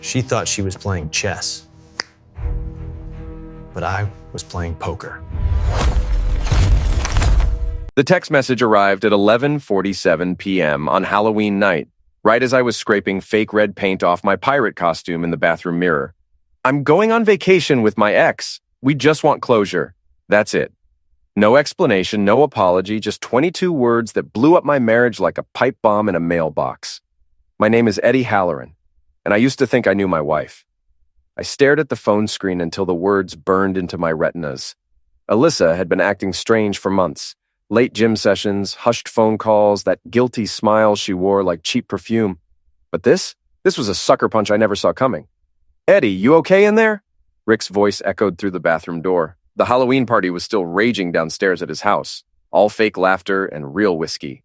She thought she was playing chess, but I was playing poker. The text message arrived at 11:47 p.m. on Halloween night, right as I was scraping fake red paint off my pirate costume in the bathroom mirror. "I'm going on vacation with my ex. We just want closure." That's it. No explanation, no apology, just 22 words that blew up my marriage like a pipe bomb in a mailbox. My name is Eddie Halloran, and I used to think I knew my wife. I stared at the phone screen until the words burned into my retinas. Alyssa had been acting strange for months. Late gym sessions, hushed phone calls, that guilty smile she wore like cheap perfume. But this was a sucker punch I never saw coming. "Eddie, you okay in there?" Rick's voice echoed through the bathroom door. The Halloween party was still raging downstairs at his house, all fake laughter and real whiskey.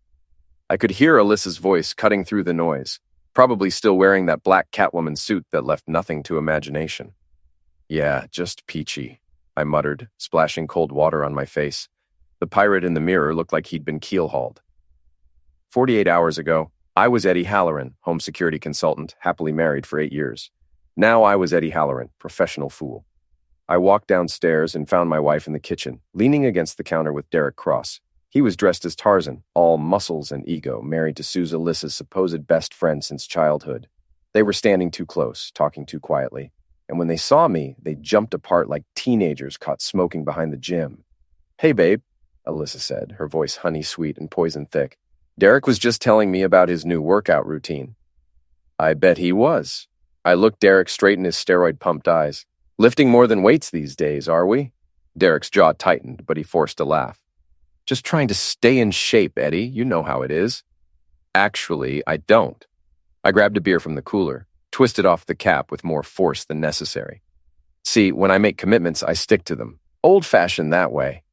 I could hear Alyssa's voice cutting through the noise, probably still wearing that black Catwoman suit that left nothing to imagination. "Yeah, just peachy," I muttered, splashing cold water on my face. The pirate in the mirror looked like he'd been keel-hauled. 48 hours ago, I was Eddie Halloran, home security consultant, happily married for 8 years. Now I was Eddie Halloran, professional fool. I walked downstairs and found my wife in the kitchen, leaning against the counter with Derek Cross. He was dressed as Tarzan, all muscles and ego, married to Suze Alyssa's supposed best friend since childhood. They were standing too close, talking too quietly, and when they saw me, they jumped apart like teenagers caught smoking behind the gym. "Hey, babe," Alyssa said, her voice honey-sweet and poison-thick. "Derek was just telling me about his new workout routine." I bet he was. I looked Derek straight in his steroid-pumped eyes. "Lifting more than weights these days, are we?" Derek's jaw tightened, but he forced a laugh. "Just trying to stay in shape, Eddie. You know how it is." "Actually, I don't." I grabbed a beer from the cooler, twisted off the cap with more force than necessary. "See, when I make commitments, I stick to them. Old-fashioned that way."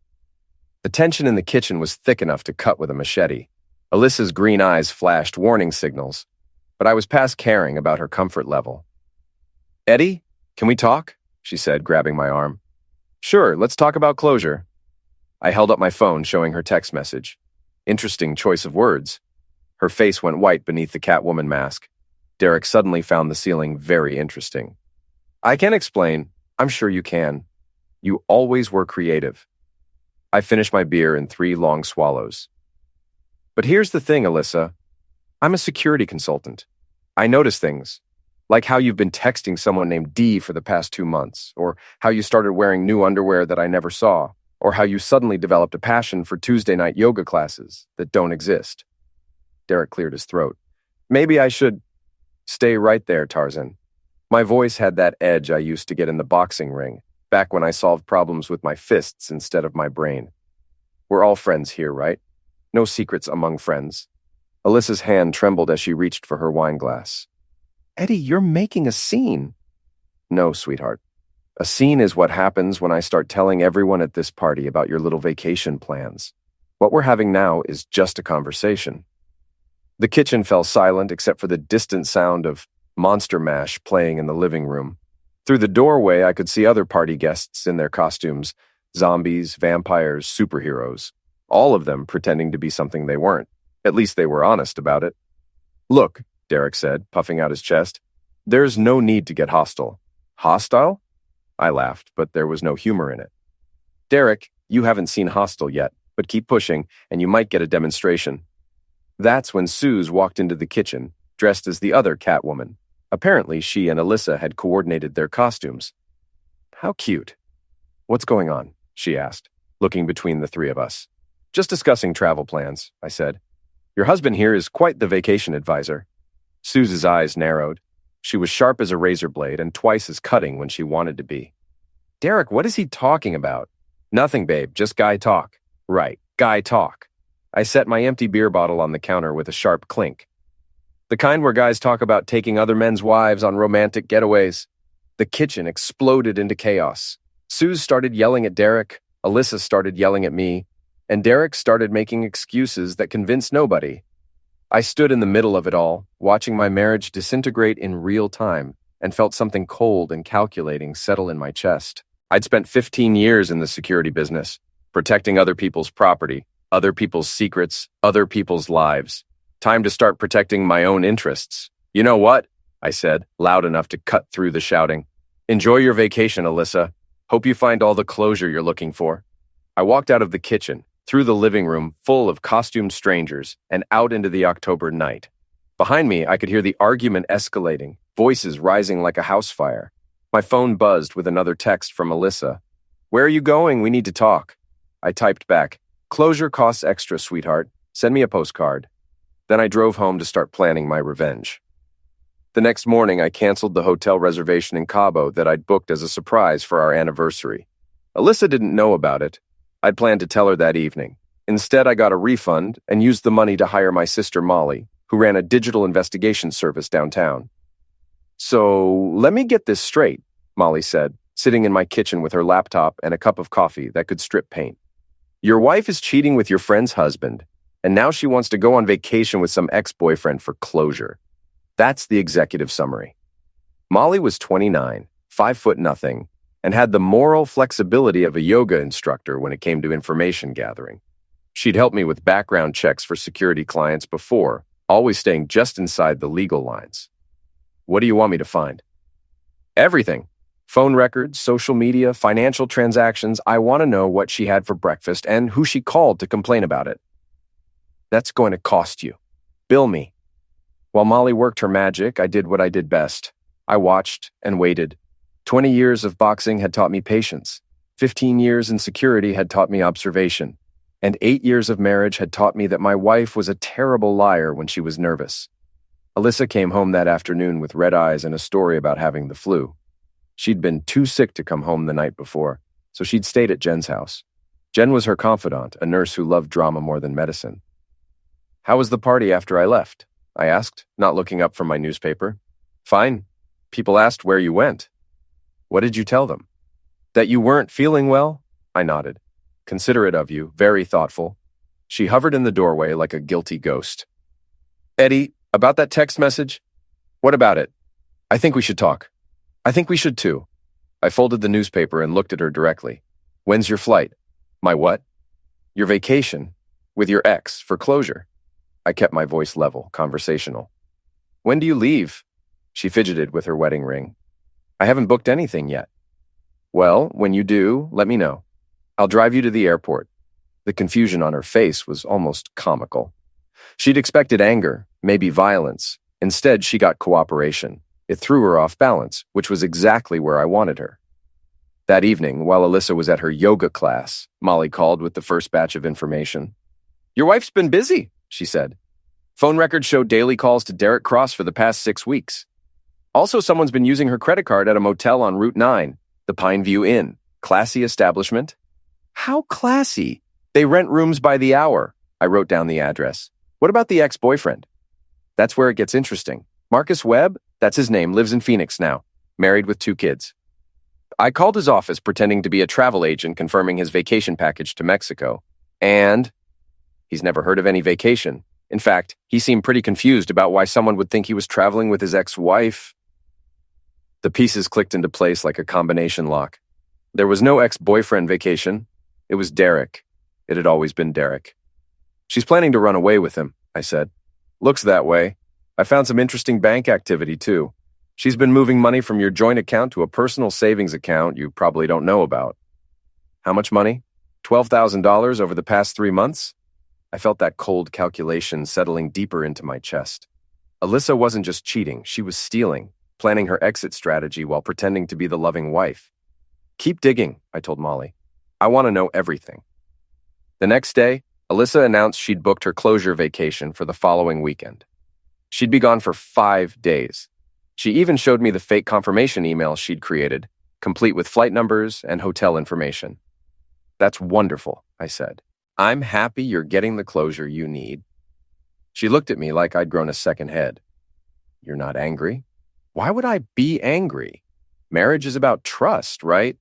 The tension in the kitchen was thick enough to cut with a machete. Alyssa's green eyes flashed warning signals, but I was past caring about her comfort level. "Eddie, can we talk?" she said, grabbing my arm. "Sure, let's talk about closure." I held up my phone, showing her text message. Interesting choice of words. Her face went white beneath the Catwoman mask. Derek suddenly found the ceiling very interesting. "I can explain. I'm sure you can. You always were creative." I finished my beer in 3 long swallows. "But here's the thing, Alyssa. I'm a security consultant. I notice things, like how you've been texting someone named D for the past 2 months, or how you started wearing new underwear that I never saw, or how you suddenly developed a passion for Tuesday night yoga classes that don't exist." Derek cleared his throat. "Maybe I should..." "Stay right there, Tarzan." My voice had that edge I used to get in the boxing ring, back when I solved problems with my fists instead of my brain. "We're all friends here, right? No secrets among friends." Alyssa's hand trembled as she reached for her wine glass. "Eddie, you're making a scene." "No, sweetheart. A scene is what happens when I start telling everyone at this party about your little vacation plans. What we're having now is just a conversation." The kitchen fell silent except for the distant sound of Monster Mash playing in the living room. Through the doorway, I could see other party guests in their costumes, zombies, vampires, superheroes, all of them pretending to be something they weren't. At least they were honest about it. "Look," Derek said, puffing out his chest, "there's no need to get hostile." "Hostile?" I laughed, but there was no humor in it. "Derek, you haven't seen Hostile yet, but keep pushing, and you might get a demonstration." That's when Suze walked into the kitchen, dressed as the other Catwoman. Apparently, she and Alyssa had coordinated their costumes. "How cute." "What's going on?" she asked, looking between the 3 of us. "Just discussing travel plans," I said. "Your husband here is quite the vacation advisor." Suze's eyes narrowed. She was sharp as a razor blade and twice as cutting when she wanted to be. "Derek, what is he talking about?" "Nothing, babe, just guy talk." "Right, guy talk." I set my empty beer bottle on the counter with a sharp clink. "The kind where guys talk about taking other men's wives on romantic getaways." The kitchen exploded into chaos. Suze started yelling at Derek, Alyssa started yelling at me, and Derek started making excuses that convinced nobody. I stood in the middle of it all, watching my marriage disintegrate in real time, and felt something cold and calculating settle in my chest. I'd spent 15 years in the security business, protecting other people's property, other people's secrets, other people's lives. Time to start protecting my own interests. You know what? I said, loud enough to cut through the shouting. Enjoy your vacation, Alyssa. Hope you find all the closure you're looking for. I walked out of the kitchen, through the living room full of costumed strangers, and out into the October night. Behind me, I could hear the argument escalating, voices rising like a house fire. My phone buzzed with another text from Alyssa. Where are you going? We need to talk. I typed back, closure costs extra, sweetheart. Send me a postcard. Then I drove home to start planning my revenge. The next morning, I canceled the hotel reservation in Cabo that I'd booked as a surprise for our anniversary. Alyssa didn't know about it. I'd planned to tell her that evening. Instead, I got a refund and used the money to hire my sister Molly, who ran a digital investigation service downtown. So, let me get this straight, Molly said, sitting in my kitchen with her laptop and a cup of coffee that could strip paint. Your wife is cheating with your friend's husband, and now she wants to go on vacation with some ex-boyfriend for closure. That's the executive summary. Molly was 29, 5'0", and had the moral flexibility of a yoga instructor when it came to information gathering. She'd helped me with background checks for security clients before, always staying just inside the legal lines. What do you want me to find? Everything. Phone records, social media, financial transactions. I want to know what she had for breakfast and who she called to complain about it. That's going to cost you. Bill me. While Molly worked her magic, I did what I did best. I watched and waited. 20 years of boxing had taught me patience. 15 years in security had taught me observation. And 8 years of marriage had taught me that my wife was a terrible liar when she was nervous. Alyssa came home that afternoon with red eyes and a story about having the flu. She'd been too sick to come home the night before, so she'd stayed at Jen's house. Jen was her confidant, a nurse who loved drama more than medicine. How was the party after I left? I asked, not looking up from my newspaper. Fine. People asked where you went. What did you tell them? That you weren't feeling well? I nodded. Considerate of you, very thoughtful. She hovered in the doorway like a guilty ghost. Eddie, about that text message? What about it? I think we should talk. I think we should too. I folded the newspaper and looked at her directly. When's your flight? My what? Your vacation. With your ex, for closure. I kept my voice level, conversational. When do you leave? She fidgeted with her wedding ring. I haven't booked anything yet. Well, when you do, let me know. I'll drive you to the airport. The confusion on her face was almost comical. She'd expected anger, maybe violence. Instead, she got cooperation. It threw her off balance, which was exactly where I wanted her. That evening, while Alyssa was at her yoga class, Molly called with the first batch of information. Your wife's been busy, she said. Phone records show daily calls to Derek Cross for the past 6 weeks. Also, someone's been using her credit card at a motel on Route 9, the Pineview Inn. Classy establishment? How classy? They rent rooms by the hour. I wrote down the address. What about the ex-boyfriend? That's where it gets interesting. Marcus Webb, that's his name, lives in Phoenix now, married with 2 kids. I called his office pretending to be a travel agent confirming his vacation package to Mexico. And he's never heard of any vacation. In fact, he seemed pretty confused about why someone would think he was traveling with his ex-wife. The pieces clicked into place like a combination lock. There was no ex-boyfriend vacation. It was Derek. It had always been Derek. She's planning to run away with him, I said. Looks that way. I found some interesting bank activity, too. She's been moving money from your joint account to a personal savings account you probably don't know about. How much money? $12,000 over the past 3 months? I felt that cold calculation settling deeper into my chest. Alyssa wasn't just cheating, she was stealing, planning her exit strategy while pretending to be the loving wife. Keep digging, I told Molly. I want to know everything. The next day, Alyssa announced she'd booked her closure vacation for the following weekend. She'd be gone for 5 days. She even showed me the fake confirmation email she'd created, complete with flight numbers and hotel information. That's wonderful, I said. I'm happy you're getting the closure you need. She looked at me like I'd grown a second head. You're not angry? Why would I be angry? Marriage is about trust, right?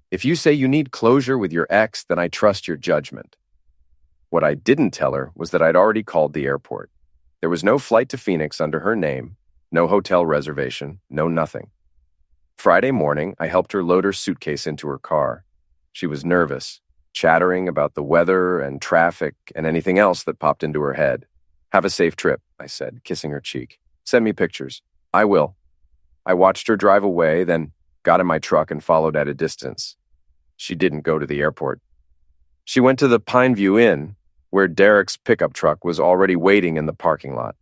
If you say you need closure with your ex, then I trust your judgment. What I didn't tell her was that I'd already called the airport. There was no flight to Phoenix under her name, no hotel reservation, no nothing. Friday morning, I helped her load her suitcase into her car. She was nervous, chattering about the weather and traffic and anything else that popped into her head. Have a safe trip, I said, kissing her cheek. Send me pictures. I will. I watched her drive away, then got in my truck and followed at a distance. She didn't go to the airport. She went to the Pineview Inn, where Derek's pickup truck was already waiting in the parking lot.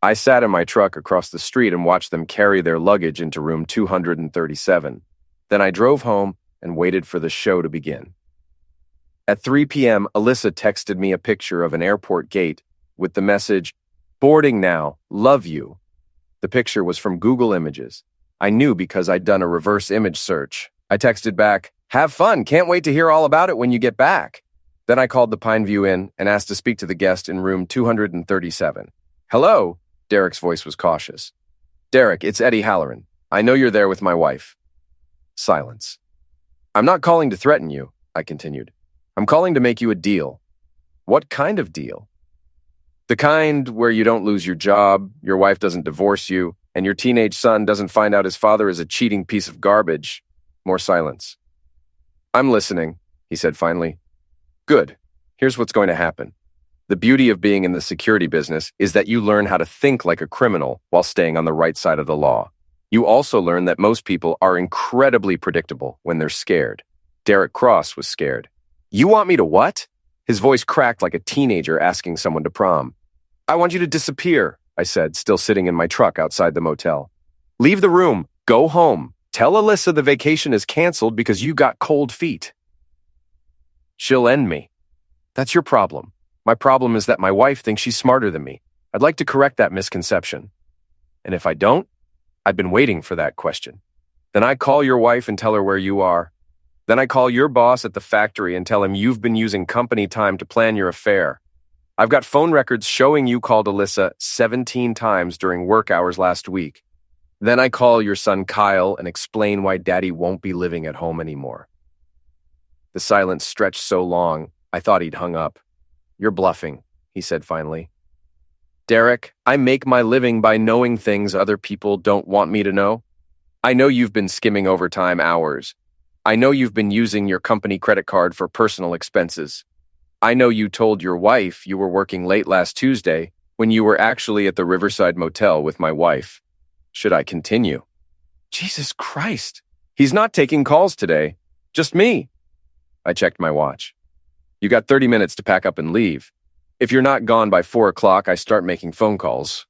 I sat in my truck across the street and watched them carry their luggage into room 237. Then I drove home and waited for the show to begin. At 3 p.m., Alyssa texted me a picture of an airport gate with the message, "Boarding now, love you." The picture was from Google Images. I knew because I'd done a reverse image search. I texted back, "Have fun, can't wait to hear all about it when you get back." Then I called the Pineview Inn and asked to speak to the guest in room 237. "Hello?" Derek's voice was cautious. "Derek, it's Eddie Halloran. I know you're there with my wife." Silence. "I'm not calling to threaten you," I continued. "I'm calling to make you a deal." "What kind of deal?" "The kind where you don't lose your job, your wife doesn't divorce you, and your teenage son doesn't find out his father is a cheating piece of garbage." More silence. "I'm listening," he said finally. "Good. Here's what's going to happen. The beauty of being in the security business is that you learn how to think like a criminal while staying on the right side of the law. You also learn that most people are incredibly predictable when they're scared. Derek Cross was scared. "You want me to what?" His voice cracked like a teenager asking someone to prom. "I want you to disappear," I said, still sitting in my truck outside the motel. "Leave the room. Go home. Tell Alyssa the vacation is canceled because you got cold feet." "She'll end me." "That's your problem. My problem is that my wife thinks she's smarter than me. I'd like to correct that misconception." "And if I don't?" "I've been waiting for that question." "Then I call your wife and tell her where you are. Then I call your boss at the factory and tell him you've been using company time to plan your affair. I've got phone records showing you called Alyssa 17 times during work hours last week. Then I call your son Kyle and explain why Daddy won't be living at home anymore." The silence stretched so long, I thought he'd hung up. "You're bluffing," he said finally. "Derek, I make my living by knowing things other people don't want me to know. I know you've been skimming overtime hours. I know you've been using your company credit card for personal expenses. I know you told your wife you were working late last Tuesday when you were actually at the Riverside Motel with my wife. Should I continue?" "Jesus Christ. He's not taking calls today. Just me." I checked my watch. "You got 30 minutes to pack up and leave. If you're not gone by 4 o'clock, I start making phone calls."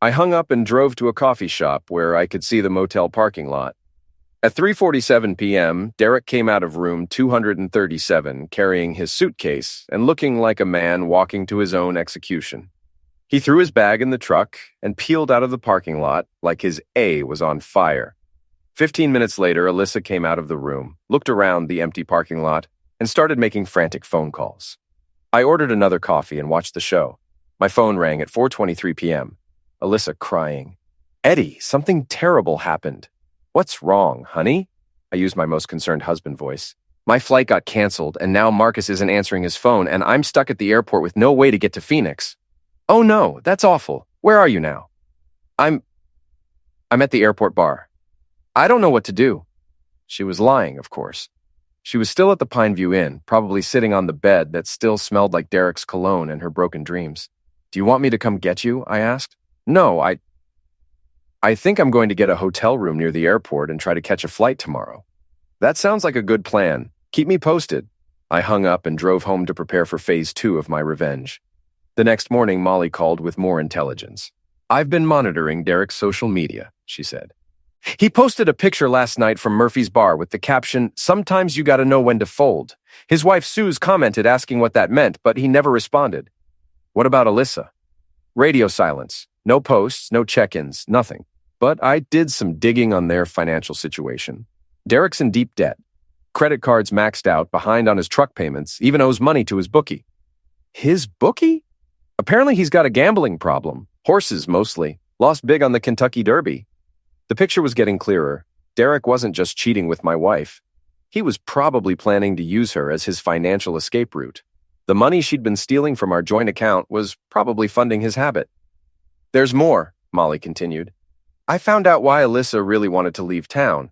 I hung up and drove to a coffee shop where I could see the motel parking lot. At 3:47 p.m., Derek came out of room 237 carrying his suitcase and looking like a man walking to his own execution. He threw his bag in the truck and peeled out of the parking lot like his A was on fire. 15 minutes later, Alyssa came out of the room, looked around the empty parking lot, and started making frantic phone calls. I ordered another coffee and watched the show. My phone rang at 4:23 p.m. Alyssa crying. "Eddie, something terrible happened." "What's wrong, honey?" I used my most concerned husband voice. "My flight got canceled, and now Marcus isn't answering his phone, and I'm stuck at the airport with no way to get to Phoenix." "Oh no, that's awful. Where are you now?" I'm at the airport bar. I don't know what to do." She was lying, of course. She was still at the Pineview Inn, probably sitting on the bed that still smelled like Derek's cologne and her broken dreams. "Do you want me to come get you?" I asked. "No, I think I'm going to get a hotel room near the airport and try to catch a flight tomorrow." "That sounds like a good plan. Keep me posted." I hung up and drove home to prepare for phase 2 of my revenge. The next morning, Molly called with more intelligence. "I've been monitoring Derek's social media," she said. "He posted a picture last night from Murphy's Bar with the caption, 'Sometimes you gotta know when to fold.' His wife Suze commented asking what that meant, but he never responded." "What about Alyssa?" "Radio silence. No posts, no check-ins, nothing. But I did some digging on their financial situation. Derek's in deep debt. Credit cards maxed out, behind on his truck payments, even owes money to his bookie." "His bookie?" "Apparently he's got a gambling problem. Horses, mostly. Lost big on the Kentucky Derby." The picture was getting clearer. Derek wasn't just cheating with my wife. He was probably planning to use her as his financial escape route. The money she'd been stealing from our joint account was probably funding his habit. "There's more," Molly continued. "I found out why Alyssa really wanted to leave town.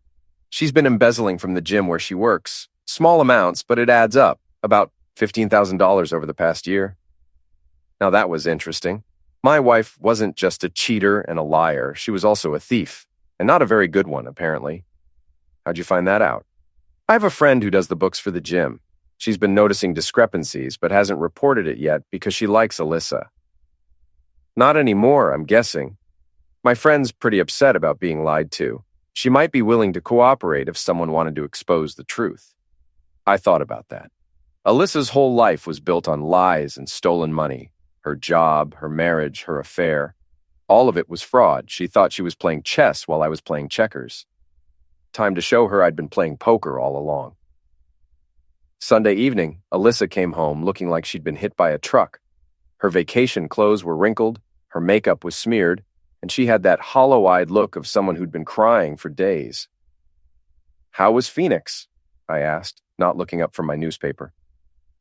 She's been embezzling from the gym where she works. Small amounts, but it adds up. About $15,000 over the past year." Now that was interesting. My wife wasn't just a cheater and a liar. She was also a thief. and not a very good one, apparently. How'd you find that out? I have a friend who does the books for the gym. She's been noticing discrepancies, but hasn't reported it yet because she likes Alyssa. Not anymore, I'm guessing. My friend's pretty upset about being lied to. She might be willing to cooperate if someone wanted to expose the truth. I thought about that. Alyssa's whole life was built on lies and stolen money. Her job, her marriage, her affair. All of it was fraud. She thought she was playing chess while I was playing checkers. Time to show her I'd been playing poker all along. Sunday evening, Alyssa came home looking like she'd been hit by a truck. Her vacation clothes were wrinkled, her makeup was smeared, and she had that hollow-eyed look of someone who'd been crying for days. "How was Phoenix?" I asked, not looking up from my newspaper.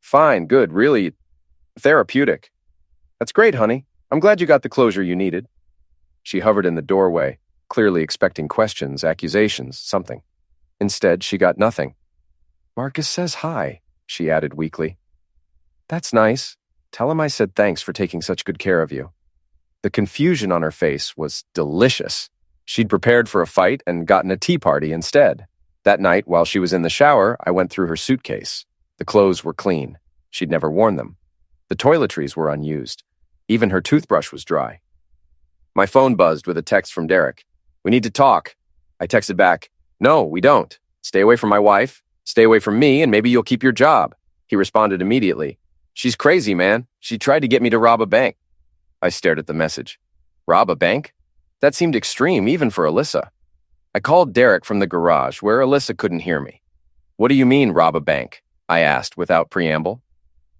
"Fine, good, really therapeutic." "That's great, honey. I'm glad you got the closure you needed." She hovered in the doorway, clearly expecting questions, accusations, something. Instead, she got nothing. "Marcus says hi," she added weakly. "That's nice. Tell him I said thanks for taking such good care of you." The confusion on her face was delicious. She'd prepared for a fight and gotten a tea party instead. That night, while she was in the shower, I went through her suitcase. The clothes were clean. She'd never worn them. The toiletries were unused. Even her toothbrush was dry. My phone buzzed with a text from Derek. "We need to talk." I texted back, "No, we don't. Stay away from my wife. Stay away from me, and maybe you'll keep your job." He responded immediately. "She's crazy, man. She tried to get me to rob a bank." I stared at the message. Rob a bank? That seemed extreme, even for Alyssa. I called Derek from the garage, where Alyssa couldn't hear me. "What do you mean, rob a bank?" I asked without preamble.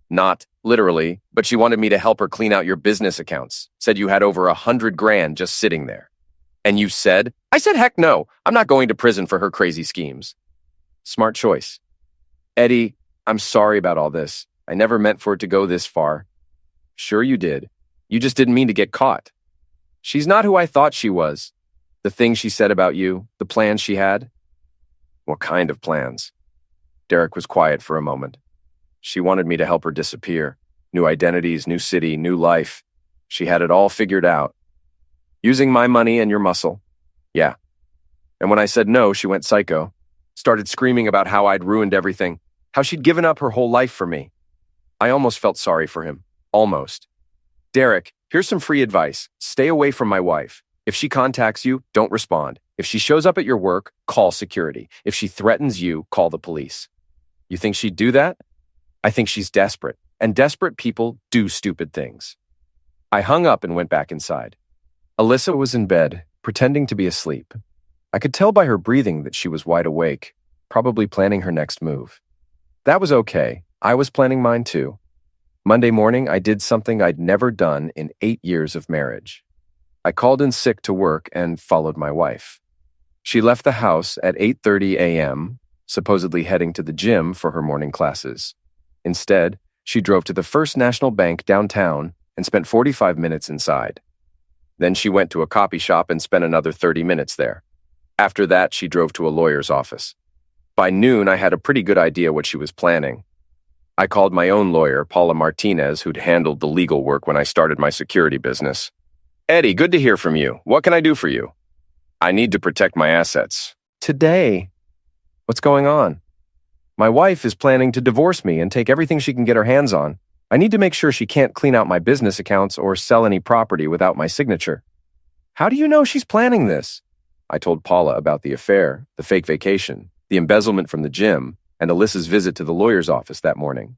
"Not literally, but she wanted me to help her clean out your business accounts. Said you had over 100 grand just sitting there." "And you said?" "I said, heck no. I'm not going to prison for her crazy schemes." Smart choice. "Eddie, I'm sorry about all this. I never meant for it to go this far." "Sure you did. You just didn't mean to get caught." "She's not who I thought she was. The things she said about you, the plans she had." "What kind of plans?" Derek was quiet for a moment. "She wanted me to help her disappear. New identities, new city, new life. She had it all figured out. Using my money and your muscle. Yeah. And when I said no, she went psycho. Started screaming about how I'd ruined everything, how she'd given up her whole life for me. I almost felt sorry for him. Almost. Derek, here's some free advice. Stay away from my wife. If she contacts you, don't respond. If she shows up at your work, call security. If she threatens you, call the police." You think she'd do that? I think she's desperate, and desperate people do stupid things. I hung up and went back inside. Alyssa was in bed, pretending to be asleep. I could tell by her breathing that she was wide awake, probably planning her next move. That was okay. I was planning mine too. Monday morning, I did something I'd never done in 8 years of marriage. I called in sick to work and followed my wife. She left the house at 8:30 a.m., supposedly heading to the gym for her morning classes. Instead, she drove to the First National Bank downtown and spent 45 minutes inside. Then she went to a copy shop and spent another 30 minutes there. After that, she drove to a lawyer's office. By noon, I had a pretty good idea what she was planning. I called my own lawyer, Paula Martinez, who'd handled the legal work when I started my security business. "Eddie, good to hear from you. What can I do for you?" "I need to protect my assets." "Today?" "What's going on?" "My wife is planning to divorce me and take everything she can get her hands on. I need to make sure she can't clean out my business accounts or sell any property without my signature." "How do you know she's planning this?" I told Paula about the affair, the fake vacation, the embezzlement from the gym, and Alyssa's visit to the lawyer's office that morning.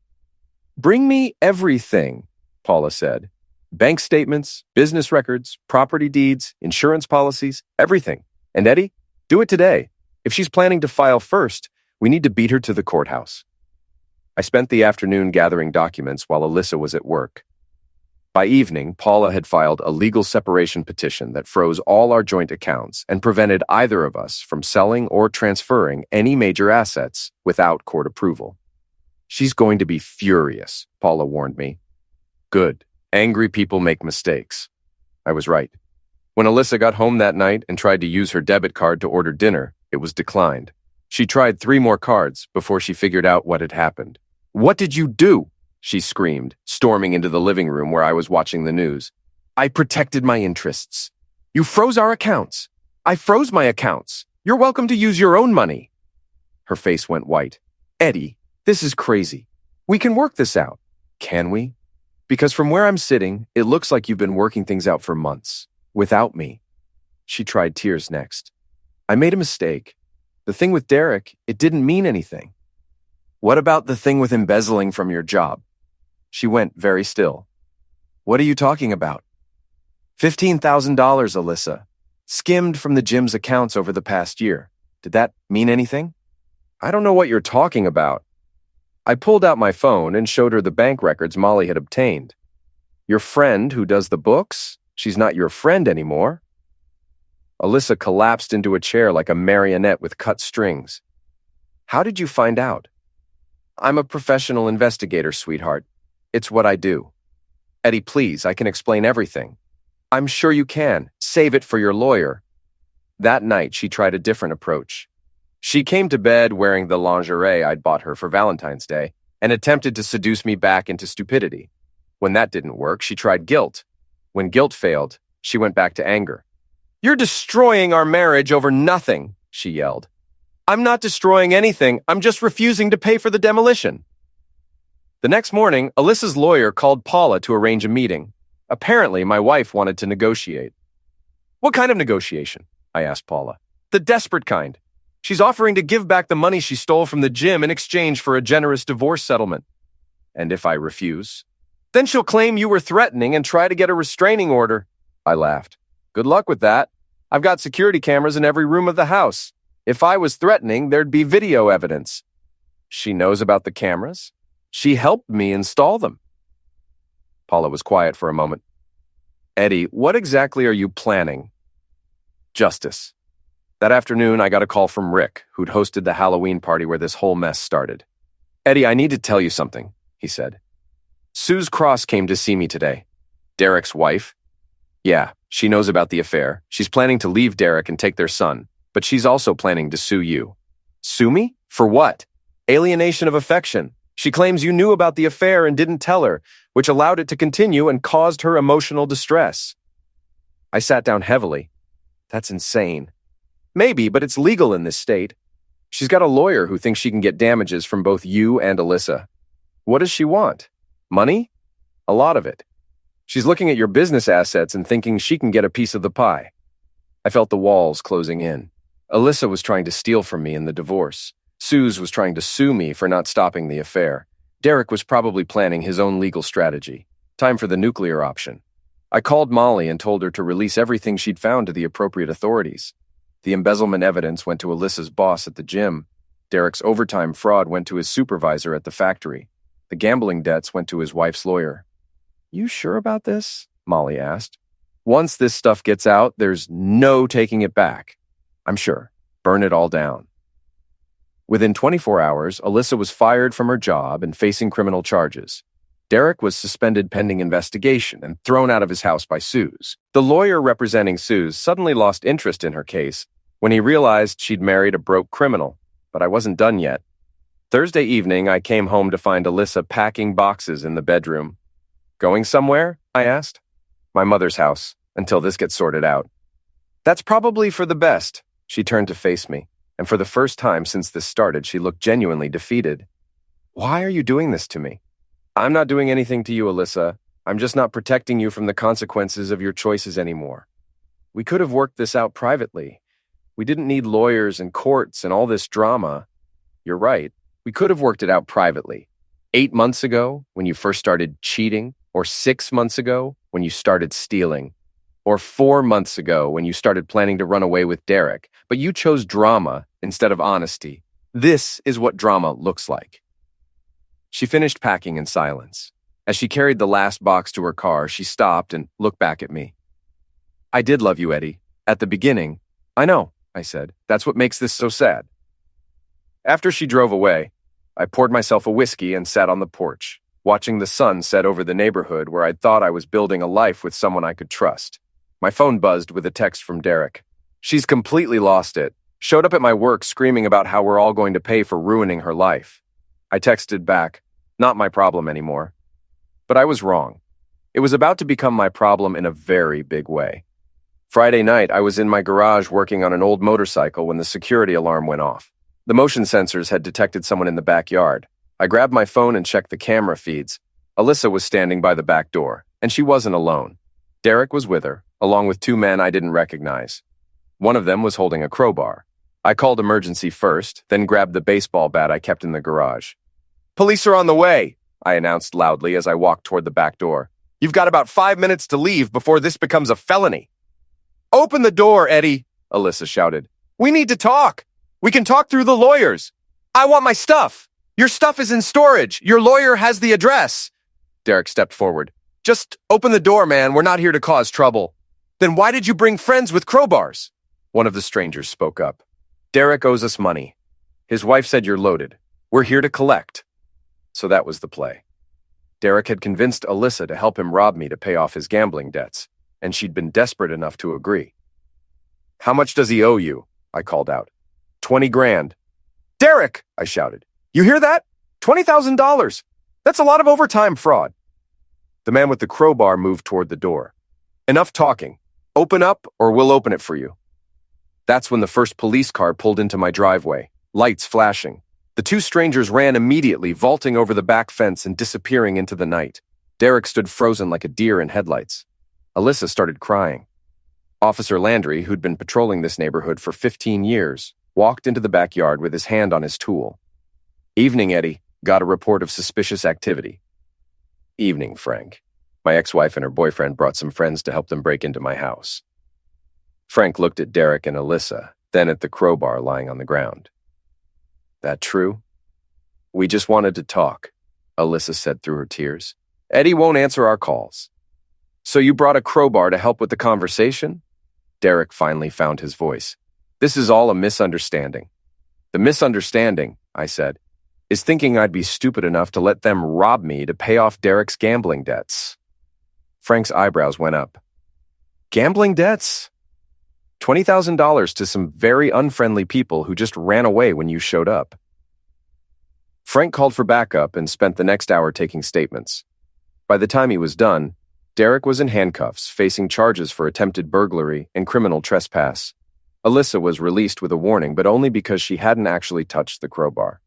"Bring me everything," Paula said. "Bank statements, business records, property deeds, insurance policies, everything. And Eddie, do it today. If she's planning to file first, we need to beat her to the courthouse." I spent the afternoon gathering documents while Alyssa was at work. By evening, Paula had filed a legal separation petition that froze all our joint accounts and prevented either of us from selling or transferring any major assets without court approval. "She's going to be furious," Paula warned me. Good. Angry people make mistakes. I was right. When Alyssa got home that night and tried to use her debit card to order dinner, it was declined. She tried 3 more cards before she figured out what had happened. "What did you do?" she screamed, storming into the living room where I was watching the news. "I protected my interests. You froze our accounts. I froze my accounts. You're welcome to use your own money. Her face went white. Eddie, this is crazy. We can work this out. Can we? Because from where I'm sitting, it looks like you've been working things out for months. Without me. She tried tears next. I made a mistake. The thing with Derek, it didn't mean anything. What about the thing with embezzling from your job? She went very still. What are you talking about? $15,000, Alyssa. Skimmed from the gym's accounts over the past year. Did that mean anything? I don't know what you're talking about. I pulled out my phone and showed her the bank records Molly had obtained. Your friend who does the books? She's not your friend anymore. Alyssa collapsed into a chair like a marionette with cut strings. How did you find out? I'm a professional investigator, sweetheart. It's what I do. Eddie, please, I can explain everything. I'm sure you can. Save it for your lawyer. That night, she tried a different approach. She came to bed wearing the lingerie I'd bought her for Valentine's Day and attempted to seduce me back into stupidity. When that didn't work, she tried guilt. When guilt failed, she went back to anger. You're destroying our marriage over nothing, she yelled. I'm not destroying anything. I'm just refusing to pay for the demolition. The next morning, Alyssa's lawyer called Paula to arrange a meeting. Apparently, my wife wanted to negotiate. What kind of negotiation? I asked Paula. The desperate kind. She's offering to give back the money she stole from the gym in exchange for a generous divorce settlement. And if I refuse? Then she'll claim you were threatening and try to get a restraining order. I laughed. Good luck with that. I've got security cameras in every room of the house. If I was threatening, there'd be video evidence. She knows about the cameras. She helped me install them. Paula was quiet for a moment. Eddie, what exactly are you planning? Justice. That afternoon, I got a call from Rick, who'd hosted the Halloween party where this whole mess started. Eddie, I need to tell you something, he said. Suze Cross came to see me today. Derek's wife. Yeah, she knows about the affair. She's planning to leave Derek and take their son, but she's also planning to sue you. Sue me? For what? Alienation of affection. She claims you knew about the affair and didn't tell her, which allowed it to continue and caused her emotional distress. I sat down heavily. That's insane. Maybe, but it's legal in this state. She's got a lawyer who thinks she can get damages from both you and Alyssa. What does she want? Money? A lot of it. She's looking at your business assets and thinking she can get a piece of the pie. I felt the walls closing in. Alyssa was trying to steal from me in the divorce. Suze was trying to sue me for not stopping the affair. Derek was probably planning his own legal strategy. Time for the nuclear option. I called Molly and told her to release everything she'd found to the appropriate authorities. The embezzlement evidence went to Alyssa's boss at the gym. Derek's overtime fraud went to his supervisor at the factory. The gambling debts went to his wife's lawyer. You sure about this? Molly asked. Once this stuff gets out, there's no taking it back. I'm sure. Burn it all down. Within 24 hours, Alyssa was fired from her job and facing criminal charges. Derek was suspended pending investigation and thrown out of his house by Suze. The lawyer representing Suze suddenly lost interest in her case when he realized she'd married a broke criminal, but I wasn't done yet. Thursday evening, I came home to find Alyssa packing boxes in the bedroom. Going somewhere? I asked. My mother's house, until this gets sorted out. That's probably for the best. She turned to face me, and for the first time since this started, she looked genuinely defeated. Why are you doing this to me? I'm not doing anything to you, Alyssa. I'm just not protecting you from the consequences of your choices anymore. We could have worked this out privately. We didn't need lawyers and courts and all this drama. You're right. We could have worked it out privately. 8 months ago, when you first started cheating, or 6 months ago, when you started stealing, or 4 months ago, when you started planning to run away with Derek, but you chose drama instead of honesty. This is what drama looks like. She finished packing in silence. As she carried the last box to her car, she stopped and looked back at me. I did love you, Eddie. At the beginning. I know, I said. That's what makes this so sad. After she drove away, I poured myself a whiskey and sat on the porch, watching the sun set over the neighborhood where I'd thought I was building a life with someone I could trust. My phone buzzed with a text from Derek. She's completely lost it. Showed up at my work screaming about how we're all going to pay for ruining her life. I texted back, not my problem anymore. But I was wrong. It was about to become my problem in a very big way. Friday night, I was in my garage working on an old motorcycle when the security alarm went off. The motion sensors had detected someone in the backyard. I grabbed my phone and checked the camera feeds. Alyssa was standing by the back door, and she wasn't alone. Derek was with her, along with two men I didn't recognize. One of them was holding a crowbar. I called emergency first, then grabbed the baseball bat I kept in the garage. "Police are on the way," I announced loudly as I walked toward the back door. "You've got about 5 minutes to leave before this becomes a felony." "Open the door, Eddie," Alyssa shouted. "We need to talk. We can talk through the lawyers. I want my stuff. Your stuff is in storage. Your lawyer has the address." Derek stepped forward. "Just open the door, man. We're not here to cause trouble." "Then why did you bring friends with crowbars?" One of the strangers spoke up. "Derek owes us money. His wife said you're loaded. We're here to collect." So that was the play. Derek had convinced Alyssa to help him rob me to pay off his gambling debts, and she'd been desperate enough to agree. "How much does he owe you?" I called out. 20 grand. "Derek!" I shouted. "You hear that? $20,000. That's a lot of overtime fraud." The man with the crowbar moved toward the door. "Enough talking. Open up or we'll open it for you." That's when the first police car pulled into my driveway, lights flashing. The two strangers ran immediately, vaulting over the back fence and disappearing into the night. Derek stood frozen like a deer in headlights. Alyssa started crying. Officer Landry, who'd been patrolling this neighborhood for 15 years, walked into the backyard with his hand on his tool. "Evening, Eddie. Got a report of suspicious activity." "Evening, Frank. My ex-wife and her boyfriend brought some friends to help them break into my house." Frank looked at Derek and Alyssa, then at the crowbar lying on the ground. "That true?" "We just wanted to talk," Alyssa said through her tears. "Eddie won't answer our calls." "So you brought a crowbar to help with the conversation?" Derek finally found his voice. "This is all a misunderstanding." "The misunderstanding," I said, "is thinking I'd be stupid enough to let them rob me to pay off Derek's gambling debts." Frank's eyebrows went up. "Gambling debts? $20,000 to some very unfriendly people who just ran away when you showed up." Frank called for backup and spent the next hour taking statements. By the time he was done, Derek was in handcuffs, facing charges for attempted burglary and criminal trespass. Alyssa was released with a warning, but only because she hadn't actually touched the crowbar.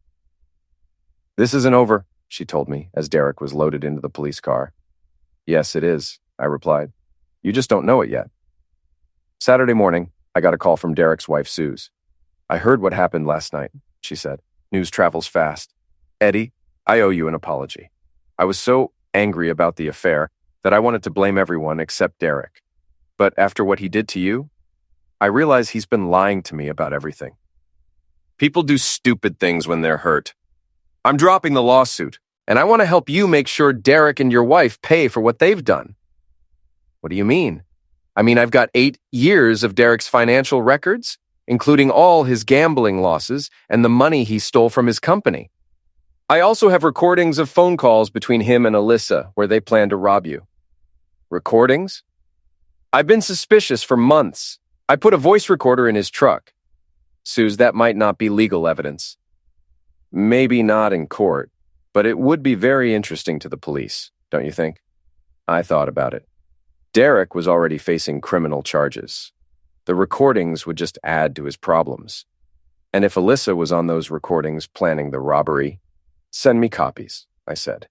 "This isn't over," she told me as Derek was loaded into the police car. "Yes, it is," I replied. "You just don't know it yet." Saturday morning, I got a call from Derek's wife, Suze. "I heard what happened last night," she said. "News travels fast. Eddie, I owe you an apology. I was so angry about the affair that I wanted to blame everyone except Derek. But after what he did to you, I realize he's been lying to me about everything. People do stupid things when they're hurt. I'm dropping the lawsuit, and I want to help you make sure Derek and your wife pay for what they've done." "What do you mean?" "I mean, I've got 8 years of Derek's financial records, including all his gambling losses and the money he stole from his company. I also have recordings of phone calls between him and Alyssa where they plan to rob you." "Recordings?" "I've been suspicious for months. I put a voice recorder in his truck." "Suze, that might not be legal evidence." "Maybe not in court, but it would be very interesting to the police, don't you think?" I thought about it. Derek was already facing criminal charges. The recordings would just add to his problems. And if Alyssa was on those recordings planning the robbery, "Send me copies," I said.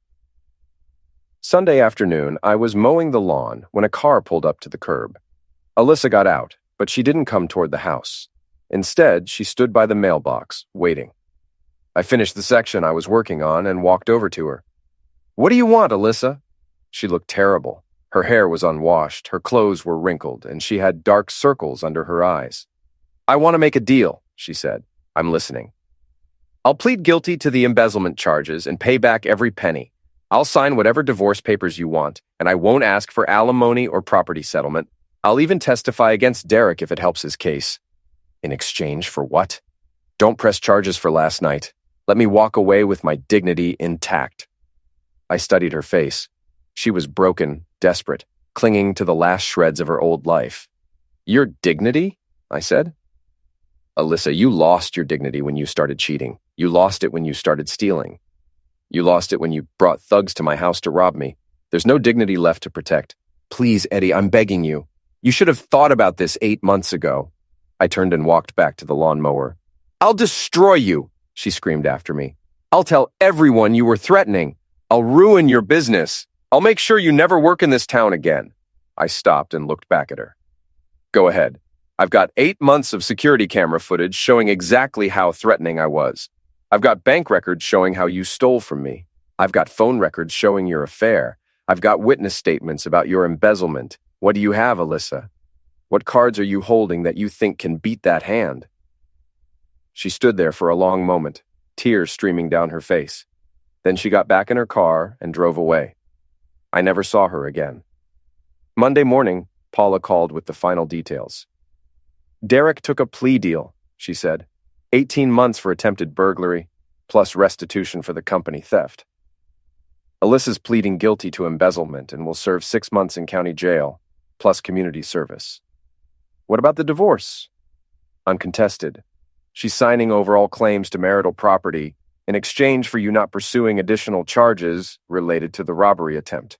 Sunday afternoon, I was mowing the lawn when a car pulled up to the curb. Alyssa got out, but she didn't come toward the house. Instead, she stood by the mailbox, waiting. I finished the section I was working on and walked over to her. "What do you want, Alyssa?" She looked terrible. Her hair was unwashed, her clothes were wrinkled, and she had dark circles under her eyes. "I want to make a deal," she said. "I'm listening." "I'll plead guilty to the embezzlement charges and pay back every penny. I'll sign whatever divorce papers you want, and I won't ask for alimony or property settlement. I'll even testify against Derek if it helps his case." "In exchange for what?" "Don't press charges for last night. Let me walk away with my dignity intact." I studied her face. She was broken, desperate, clinging to the last shreds of her old life. "Your dignity?" I said. "Alyssa, you lost your dignity when you started cheating. You lost it when you started stealing. You lost it when you brought thugs to my house to rob me. There's no dignity left to protect. Please, Eddie, I'm begging you. You should have thought about this 8 months ago. I turned and walked back to the lawnmower. I'll destroy you, she screamed after me. I'll tell everyone you were threatening. I'll ruin your business. I'll make sure you never work in this town again. I stopped and looked back at her. Go ahead. I've got 8 months of security camera footage showing exactly how threatening I was. I've got bank records showing how you stole from me. I've got phone records showing your affair. I've got witness statements about your embezzlement. What do you have, Alyssa? What cards are you holding that you think can beat that hand? She stood there for a long moment, tears streaming down her face. Then she got back in her car and drove away. I never saw her again. Monday morning, Paula called with the final details. Derek took a plea deal, she said. 18 months for attempted burglary, plus restitution for the company theft. Alyssa's pleading guilty to embezzlement and will serve 6 months in county jail, plus community service. What about the divorce? Uncontested. She's signing over all claims to marital property in exchange for you not pursuing additional charges related to the robbery attempt.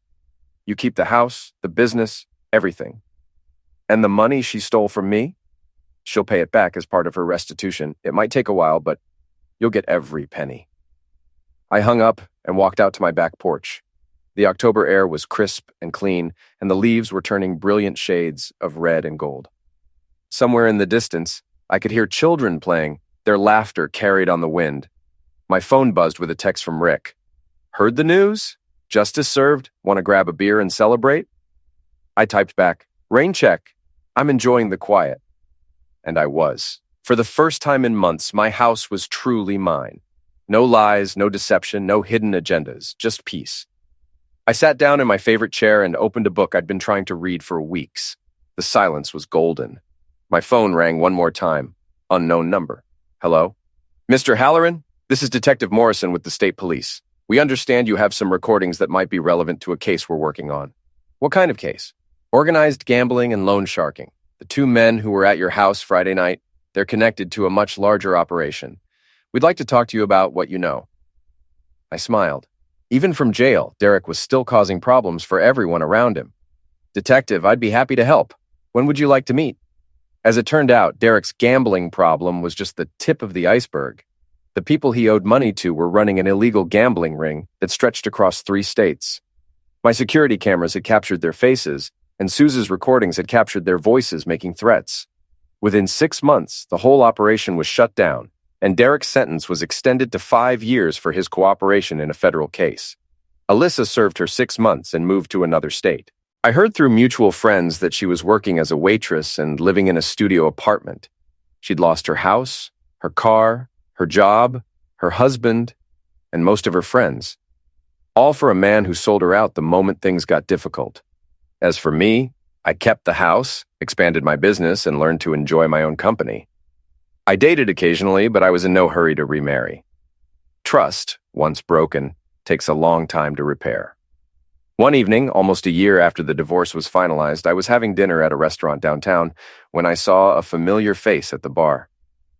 You keep the house, the business, everything. And the money she stole from me? She'll pay it back as part of her restitution. It might take a while, but you'll get every penny. I hung up and walked out to my back porch. The October air was crisp and clean, and the leaves were turning brilliant shades of red and gold. Somewhere in the distance, I could hear children playing, their laughter carried on the wind. My phone buzzed with a text from Rick. Heard the news? Justice served? Want to grab a beer and celebrate? I typed back, rain check. I'm enjoying the quiet. And I was. For the first time in months, my house was truly mine. No lies, no deception, no hidden agendas, just peace. I sat down in my favorite chair and opened a book I'd been trying to read for weeks. The silence was golden. My phone rang one more time. Unknown number. Hello? Mr. Halloran? This is Detective Morrison with the State Police. We understand you have some recordings that might be relevant to a case we're working on. What kind of case? Organized gambling and loan sharking. The 2 men who were at your house Friday night, they're connected to a much larger operation. We'd like to talk to you about what you know. I smiled. Even from jail, Derek was still causing problems for everyone around him. Detective, I'd be happy to help. When would you like to meet? As it turned out, Derek's gambling problem was just the tip of the iceberg. The people he owed money to were running an illegal gambling ring that stretched across 3 states. My security cameras had captured their faces, and Suze's recordings had captured their voices making threats. Within 6 months, the whole operation was shut down, and Derek's sentence was extended to 5 years for his cooperation in a federal case. Alyssa served her 6 months and moved to another state. I heard through mutual friends that she was working as a waitress and living in a studio apartment. She'd lost her house, her car, her job, her husband, and most of her friends. All for a man who sold her out the moment things got difficult. As for me, I kept the house, expanded my business, and learned to enjoy my own company. I dated occasionally, but I was in no hurry to remarry. Trust, once broken, takes a long time to repair. One evening, almost a year after the divorce was finalized, I was having dinner at a restaurant downtown when I saw a familiar face at the bar.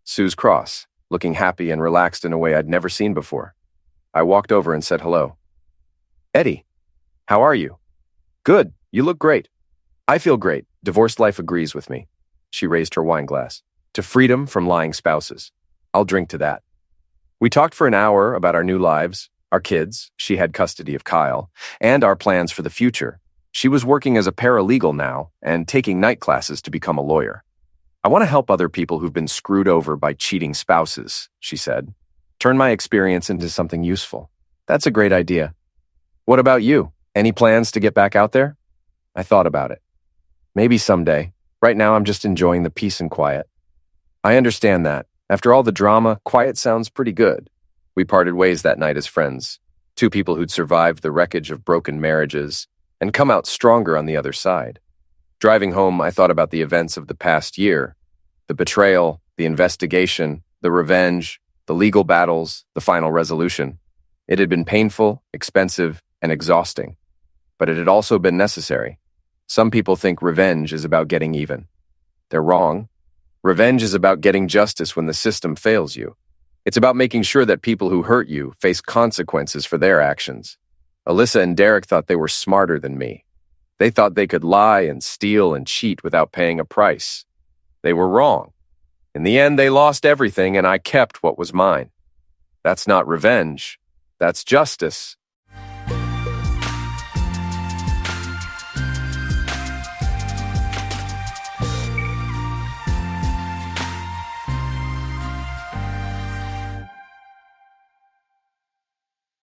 Suze Cross, looking happy and relaxed in a way I'd never seen before. I walked over and said hello. Eddie, how are you? Good, you look great. I feel great. Divorced life agrees with me. She raised her wine glass. To freedom from lying spouses. I'll drink to that. We talked for an hour about our new lives, our kids, she had custody of Kyle, and our plans for the future. She was working as a paralegal now and taking night classes to become a lawyer. I want to help other people who've been screwed over by cheating spouses, she said. Turn my experience into something useful. That's a great idea. What about you? Any plans to get back out there? I thought about it. Maybe someday. Right now, I'm just enjoying the peace and quiet. I understand that. After all the drama, quiet sounds pretty good. We parted ways that night as friends, 2 people who'd survived the wreckage of broken marriages and come out stronger on the other side. Driving home, I thought about the events of the past year, the betrayal, the investigation, the revenge, the legal battles, the final resolution. It had been painful, expensive, and exhausting, but it had also been necessary. Some people think revenge is about getting even. They're wrong. Revenge is about getting justice when the system fails you. It's about making sure that people who hurt you face consequences for their actions. Alyssa and Derek thought they were smarter than me. They thought they could lie and steal and cheat without paying a price. They were wrong. In the end, they lost everything, and I kept what was mine. That's not revenge. That's justice.